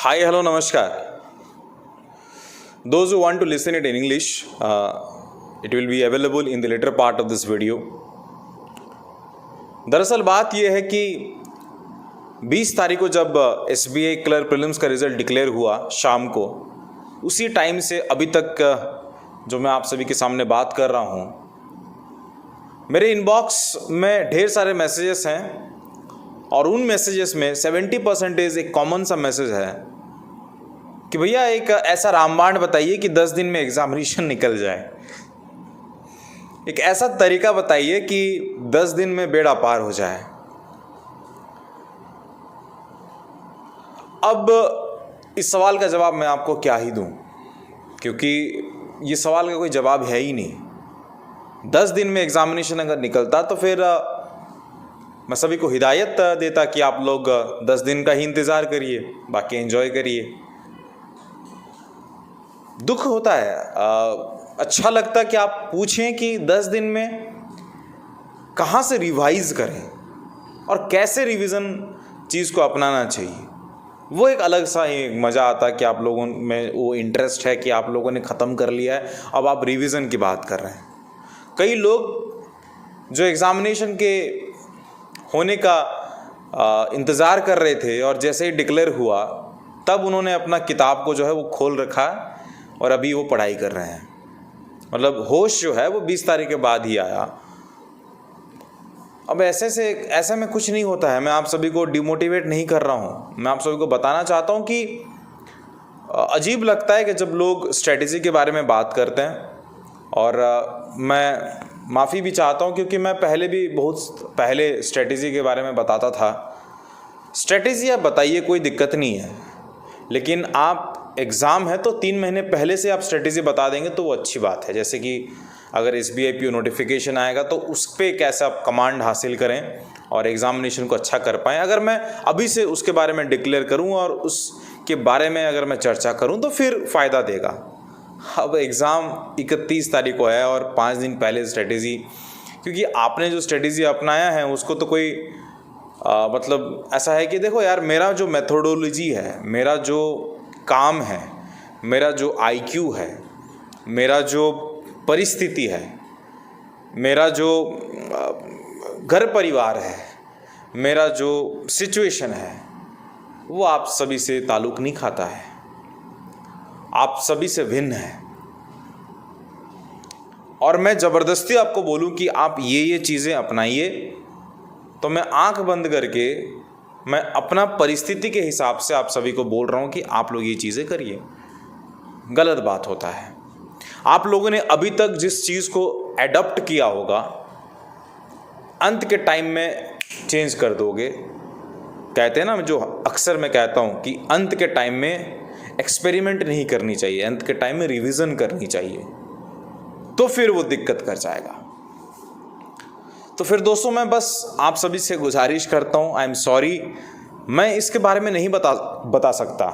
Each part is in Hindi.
Hi, hello, namaskar. Those who want to listen it in English, it will be available in the later part of this video. दरअसल बात यह है कि 20 तारीख को जब SBI क्लर्क प्रीलिम्स का रिज़ल्ट डिक्लेयर हुआ शाम को, उसी टाइम से अभी तक जो मैं आप सभी के सामने बात कर रहा हूँ, मेरे इनबॉक्स में ढेर सारे मैसेजेस हैं और उन मैसेजेस में 70% एक कॉमन सा मैसेज है कि भैया एक ऐसा रामबाण बताइए कि 10 दिन में एग्जामिनेशन निकल जाए। एक ऐसा तरीका बताइए कि 10 दिन में बेड़ा पार हो जाए। अब इस सवाल का जवाब मैं आपको क्या ही दूं, क्योंकि ये सवाल का कोई जवाब है ही नहीं। 10 दिन में एग्जामिनेशन अगर निकलता तो फिर मैं सभी को हिदायत देता कि आप लोग 10 दिन का ही इंतज़ार करिए, बाकी एंजॉय करिए। दुख होता है, अच्छा लगता कि आप पूछें कि 10 दिन में कहाँ से रिवाइज़ करें और कैसे रिवीजन चीज़ को अपनाना चाहिए। वो एक अलग सा ही मज़ा आता कि आप लोगों में वो इंटरेस्ट है कि आप लोगों ने ख़त्म कर लिया है, अब आप रिवीजन की बात कर रहे हैं। कई लोग जो एग्ज़ामिनेशन के होने का इंतज़ार कर रहे थे और जैसे ही डिक्लेयर हुआ तब उन्होंने अपना किताब को जो है वो खोल रखा और अभी वो पढ़ाई कर रहे हैं। मतलब होश जो है वो 20 तारीख के बाद ही आया। अब ऐसे में कुछ नहीं होता है। मैं आप सभी को डिमोटिवेट नहीं कर रहा हूँ, मैं आप सभी को बताना चाहता हूँ कि अजीब लगता है कि जब लोग स्ट्रेटजी के बारे में बात करते हैं। और मैं माफ़ी भी चाहता हूँ क्योंकि मैं बहुत पहले स्ट्रेटजी के बारे में बताता था। स्ट्रेटजी आप बताइए, कोई दिक्कत नहीं है, लेकिन आप एग्ज़ाम है तो 3 महीने पहले से आप स्ट्रेटजी बता देंगे तो वो अच्छी बात है। जैसे कि अगर SBI PO नोटिफिकेशन आएगा तो उस पर कैसे आप कमांड हासिल करें और एग्ज़ामिनेशन को अच्छा कर पाएँ। अगर मैं अभी से उसके बारे में डिक्लेयर करूँ और उसके बारे में अगर मैं चर्चा करूँ तो फिर फ़ायदा देगा। अब एग्ज़ाम 31 तारीख को है और 5 दिन पहले स्ट्रेटजी, क्योंकि आपने जो स्ट्रेटजी अपनाया है उसको तो कोई मतलब ऐसा है कि देखो यार, मेरा जो मेथोडोलॉजी है, मेरा जो काम है, मेरा जो IQ है, मेरा जो परिस्थिति है, मेरा जो घर परिवार है, मेरा जो सिचुएशन है, वो आप सभी से ताल्लुक़ नहीं खाता है, आप सभी से भिन्न है। और मैं ज़बरदस्ती आपको बोलूं कि आप ये चीज़ें अपनाइए तो मैं आंख बंद करके मैं अपना परिस्थिति के हिसाब से आप सभी को बोल रहा हूं कि आप लोग ये चीज़ें करिए। गलत बात होता है। आप लोगों ने अभी तक जिस चीज़ को एडॉप्ट किया होगा, अंत के टाइम में चेंज कर दोगे। कहते हैं ना, जो अक्सर मैं कहता हूं कि अंत के टाइम में एक्सपेरिमेंट नहीं करनी चाहिए, अंत के टाइम में रिवीजन करनी चाहिए, तो फिर वो दिक्कत कर जाएगा। तो फिर दोस्तों, मैं बस आप सभी से गुजारिश करता हूँ, आई एम सॉरी, मैं इसके बारे में नहीं बता सकता।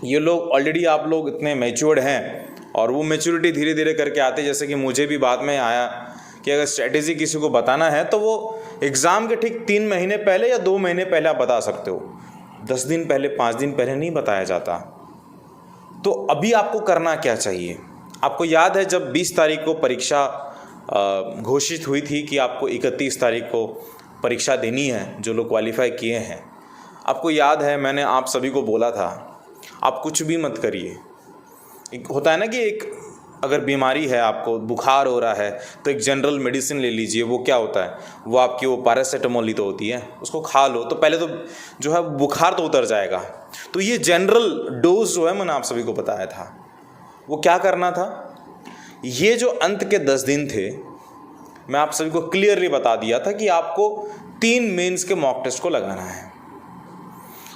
ये लोग ऑलरेडी, आप लोग इतने मैच्योर्ड हैं और वो मैच्योरिटी धीरे धीरे करके आते। जैसे कि मुझे भी बाद में आया कि अगर स्ट्रेटेजी किसी को बताना है तो वो एग्ज़ाम के ठीक 3 महीने पहले या 2 महीने पहले आप बता सकते हो। 10 दिन पहले, 5 दिन पहले नहीं बताया जाता। तो अभी आपको करना क्या चाहिए? आपको याद है जब 20 तारीख को परीक्षा घोषित हुई थी कि आपको 31 तारीख को परीक्षा देनी है, जो लोग क्वालिफाई किए हैं। आपको याद है मैंने आप सभी को बोला था, आप कुछ भी मत करिए। एक होता है ना कि एक अगर बीमारी है, आपको बुखार हो रहा है तो एक जनरल मेडिसिन ले लीजिए। वो क्या होता है, वो आपकी वो पैरासीटामोल ही तो होती है, उसको खा लो तो पहले तो जो है बुखार तो उतर जाएगा। तो ये जनरल डोज जो है मैंने आप सभी को बताया था, वो क्या करना था। ये जो अंत के 10 दिन थे, मैं आप सभी को क्लियरली बता दिया था कि आपको 3 मेंस के मॉक टेस्ट को लगाना है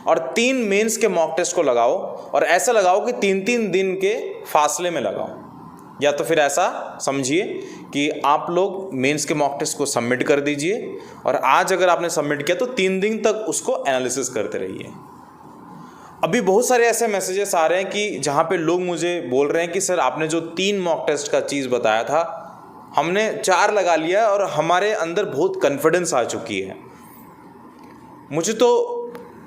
और 3 मेंस के मॉक टेस्ट को लगाओ और ऐसा लगाओ कि 3-3 दिन के फासले में लगाओ। या तो फिर ऐसा समझिए कि आप लोग मेंस के मॉक टेस्ट को सबमिट कर दीजिए और आज अगर आपने सबमिट किया तो 3 दिन तक उसको एनालिसिस करते रहिए। अभी बहुत सारे ऐसे मैसेजेस आ रहे हैं कि जहाँ पे लोग मुझे बोल रहे हैं कि सर आपने जो 3 मॉक टेस्ट का चीज़ बताया था, हमने 4 लगा लिया और हमारे अंदर बहुत कॉन्फिडेंस आ चुकी है। मुझे तो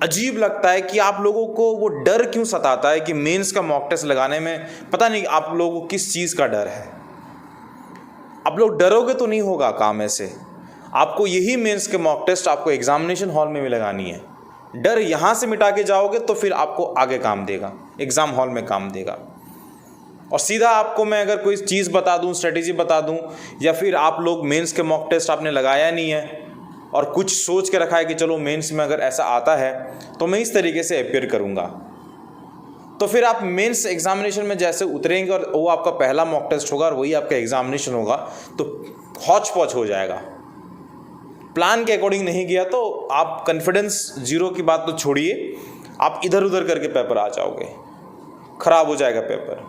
अजीब लगता है कि आप लोगों को वो डर क्यों सताता है कि मेंस का मॉक टेस्ट लगाने में पता नहीं आप लोगों को किस चीज़ का डर है। आप लोग डरोगे तो नहीं होगा काम ऐसे। आपको यही मेंस के मॉक टेस्ट आपको एग्जामिनेशन हॉल में भी लगानी है। डर यहाँ से मिटा के जाओगे तो फिर आपको आगे काम देगा, एग्ज़ाम हॉल में काम देगा। और सीधा आपको मैं अगर कोई चीज़ बता दूँ, स्ट्रेटेजी बता दूँ, या फिर आप लोग मेंस के मॉक टेस्ट आपने लगाया नहीं है और कुछ सोच के रखा है कि चलो मेंस में अगर ऐसा आता है तो मैं इस तरीके से अपियर करूँगा, तो फिर आप मेंस एग्जामिनेशन में जैसे उतरेंगे और वो आपका पहला मॉक टेस्ट होगा और वही आपका एग्जामिनेशन होगा तो हौच पौच हो जाएगा। प्लान के अकॉर्डिंग नहीं गया तो आप कॉन्फिडेंस जीरो की बात तो छोड़िए, आप इधर उधर करके पेपर आ जाओगे, खराब हो जाएगा पेपर।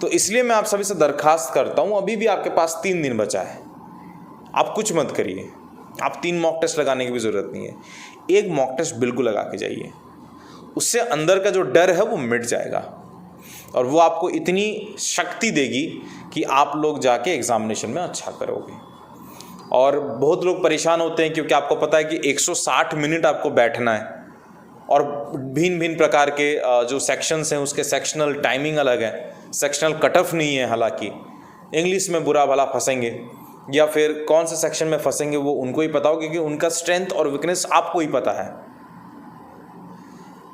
तो इसलिए मैं आप सभी से दरखास्त करता हूँ, अभी भी आपके पास 3 दिन बचा है, आप कुछ मत करिए। आप 3 मॉक टेस्ट लगाने की भी ज़रूरत नहीं है, एक मॉक टेस्ट बिल्कुल लगा के जाइए। उससे अंदर का जो डर है वो मिट जाएगा और वो आपको इतनी शक्ति देगी कि आप लोग जाके एग्जामिनेशन में अच्छा करोगे। और बहुत लोग परेशान होते हैं क्योंकि आपको पता है कि 160 मिनट आपको बैठना है और भिन्न भिन्न प्रकार के जो सेक्शंस हैं उसके सेक्शनल टाइमिंग अलग है, सेक्शनल कट ऑफ नहीं है। हालांकि इंग्लिश में बुरा भला फंसेंगे या फिर कौन से सेक्शन में फंसेंगे वो उनको ही पता हो, क्योंकि उनका स्ट्रेंथ और वीकनेस आपको ही पता है।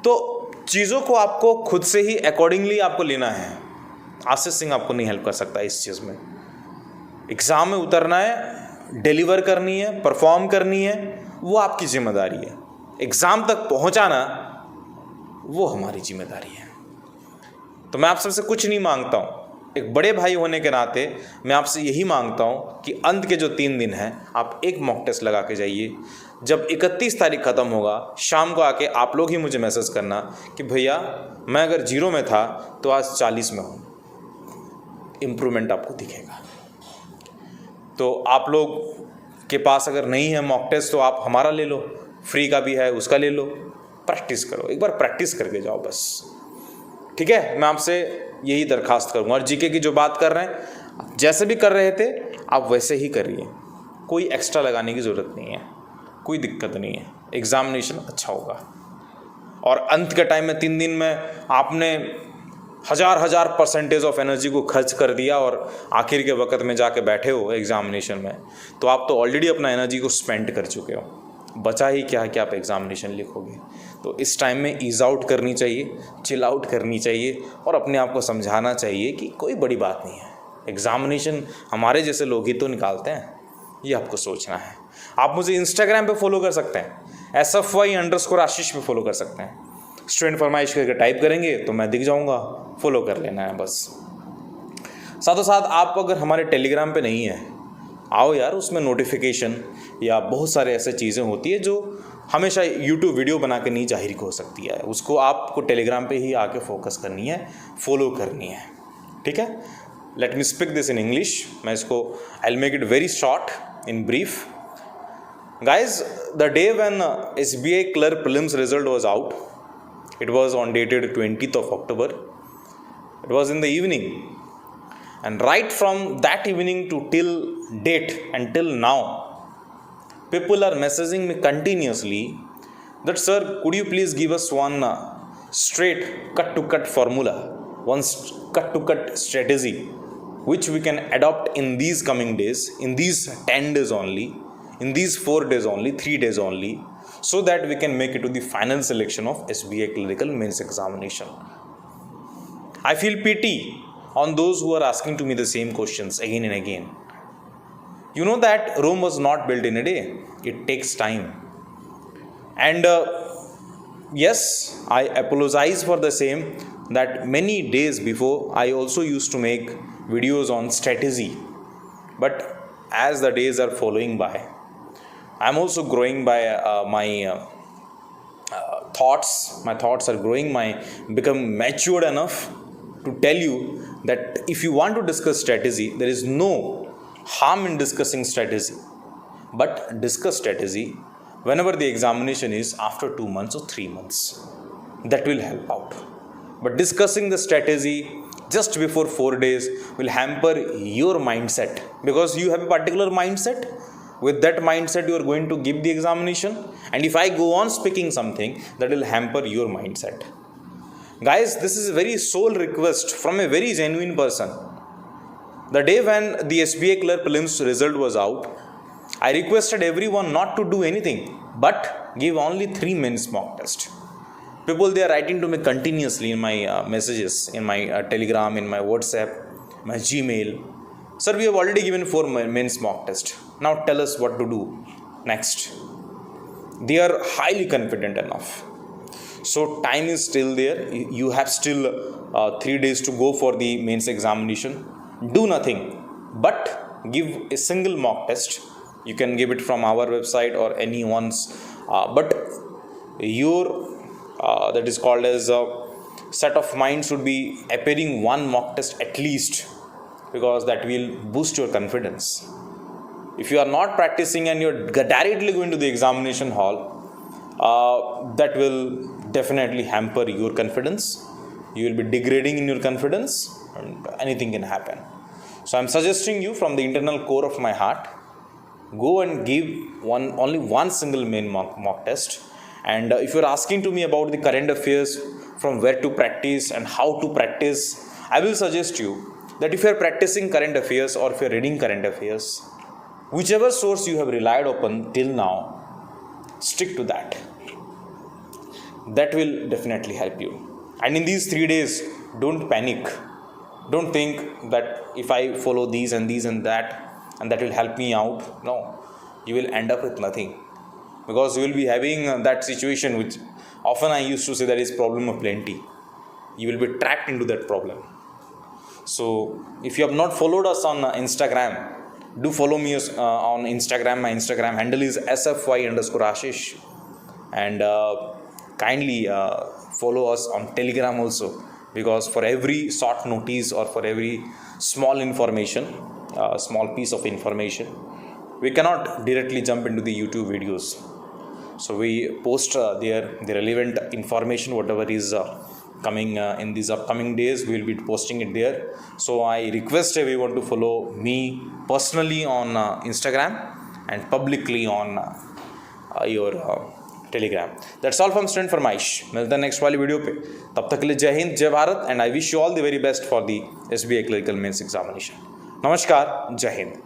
तो चीज़ों को आपको खुद से ही अकॉर्डिंगली आपको लेना है। आशीष सिंह आपको नहीं हेल्प कर सकता इस चीज़ में। एग्ज़ाम में उतरना है, डिलीवर करनी है, परफॉर्म करनी है, वो आपकी जिम्मेदारी है। एग्ज़ाम तक पहुंचाना वो हमारी जिम्मेदारी है। तो मैं आप सबसे कुछ नहीं मांगता हूँ, एक बड़े भाई होने के नाते मैं आपसे यही मांगता हूँ कि अंत के जो 3 दिन हैं आप एक मॉक टेस्ट लगा के जाइए। जब 31 तारीख ख़त्म होगा शाम को आके आप लोग ही मुझे मैसेज करना कि भैया मैं अगर 0 में था तो आज 40 में हूँ। इम्प्रूवमेंट आपको दिखेगा। तो आप लोग के पास अगर नहीं है मॉक टेस्ट तो आप हमारा ले लो, फ्री का भी है उसका ले लो, प्रैक्टिस करो, एक बार प्रैक्टिस करके जाओ बस। ठीक है, मैं आपसे यही दरखास्त करूँगा। और जीके की जो बात कर रहे हैं जैसे भी कर रहे थे आप वैसे ही करिए, कोई एक्स्ट्रा लगाने की ज़रूरत नहीं है, कोई दिक्कत नहीं है, एग्ज़ामिनेशन अच्छा होगा। और अंत के टाइम में 3 दिन में आपने हज़ार परसेंटेज ऑफ एनर्जी को खर्च कर दिया और आखिर के वक्त में जाके बैठे हो एग्ज़ामिनेशन में, तो आप तो ऑलरेडी अपना एनर्जी को स्पेंड कर चुके हो, बचा ही क्या है कि आप एग्ज़ामिनेशन लिखोगे। तो इस टाइम में ईज़ आउट करनी चाहिए, चिल आउट करनी चाहिए और अपने आप को समझाना चाहिए कि कोई बड़ी बात नहीं है, एग्ज़ामिनेशन हमारे जैसे लोग ही तो निकालते हैं, ये आपको सोचना है। आप मुझे इंस्टाग्राम पे फॉलो कर सकते हैं, SFY_आशीष पे फॉलो कर सकते हैं। स्टूडेंट फरमाइश करके टाइप करेंगे तो मैं दिख जाऊँगा, फॉलो कर लेना है बस। साथों साथ आप अगर हमारे टेलीग्राम पे नहीं है, आओ यार, उसमें नोटिफिकेशन या बहुत सारे ऐसे चीज़ें होती है जो हमेशा यूट्यूब वीडियो बना के नहीं जाहिर हो सकती है, उसको आपको टेलीग्राम पे ही आके फोकस करनी है, फॉलो करनी है। ठीक है, let me speak this in English. मैं इसको I will make it very short in brief. Guys, the day when SBI clerk prelims result was out, it was on dated 20th of October. It was in the evening, and right from that evening to till date until now, people are messaging me continuously that sir, could you please give us one straight cut to cut formula, one cut to cut strategy which we can adopt in these coming days, in these 10 days only, in these 4 days only, 3 days only, so that we can make it to the final selection of SBI clerical mains examination. I feel pity on those who are asking to me the same questions again and again. You know that Rome was not built in a day. It takes time. And yes, I apologize for the same, that many days before I also used to make videos on strategy. But as the days are following by, I'm also growing by my thoughts. My thoughts are growing, become matured enough to tell you that if you want to discuss strategy, there is no harm in discussing strategy, but discuss strategy whenever the examination is after 2 months or 3 months. That will help out. But discussing the strategy just before 4 days will hamper your mindset, because you have a particular mindset. with that mindset you are going to give the examination, and if I go on speaking something, that will hamper your mindset. Guys, this is a very sole request from a very genuine person. The day when the SBI clerk prelims result was out, I requested everyone not to do anything but give only 3 mains mock test. People, they are writing to me continuously in my messages, in my Telegram, in my WhatsApp, my Gmail. Sir, we have already given 4 mains mock test. Now tell us what to do next. They are highly confident enough. So time is still there. You have still 3 days to go for the mains examination. Do nothing but give a single mock test. You can give it from our website or anyone's, but your that is called as a set of mind should be appearing 1 mock test at least, because that will boost your confidence. If you are not practicing and you're directly going to the examination hall, that will definitely hamper your confidence. You will be degrading in your confidence, and anything can happen. So I'm suggesting you from the internal core of my heart, go and give only one single main mock test. And if you're asking to me about the current affairs, from where to practice and how to practice, I will suggest you that if you're practicing current affairs or if you're reading current affairs, whichever source you have relied upon till now, stick to that. That will definitely help you. And in these 3 days, don't panic. Don't think that if I follow these and that will help me out. No, you will end up with nothing, because you will be having that situation which often I used to say, that is problem of plenty. You will be trapped into that problem. So if you have not followed us on Instagram, do follow me on Instagram. My Instagram handle is sfy_ashish, and kindly follow us on Telegram also, because for every short notice or for every small information, small piece of information, we cannot directly jump into the YouTube videos. So we post the relevant information, whatever is coming in these upcoming days, we will be posting it there. So I request everyone to follow me personally on Instagram and publicly on your Telegram. That's all from Student Farmaish. मिलते हैं नेक्स्ट वाली वीडियो पे. तब तक के लिए जय हिंद, जय Bharat, and I wish you all the very best for the SBI clerical mains examination. नमस्कार, जय हिंद.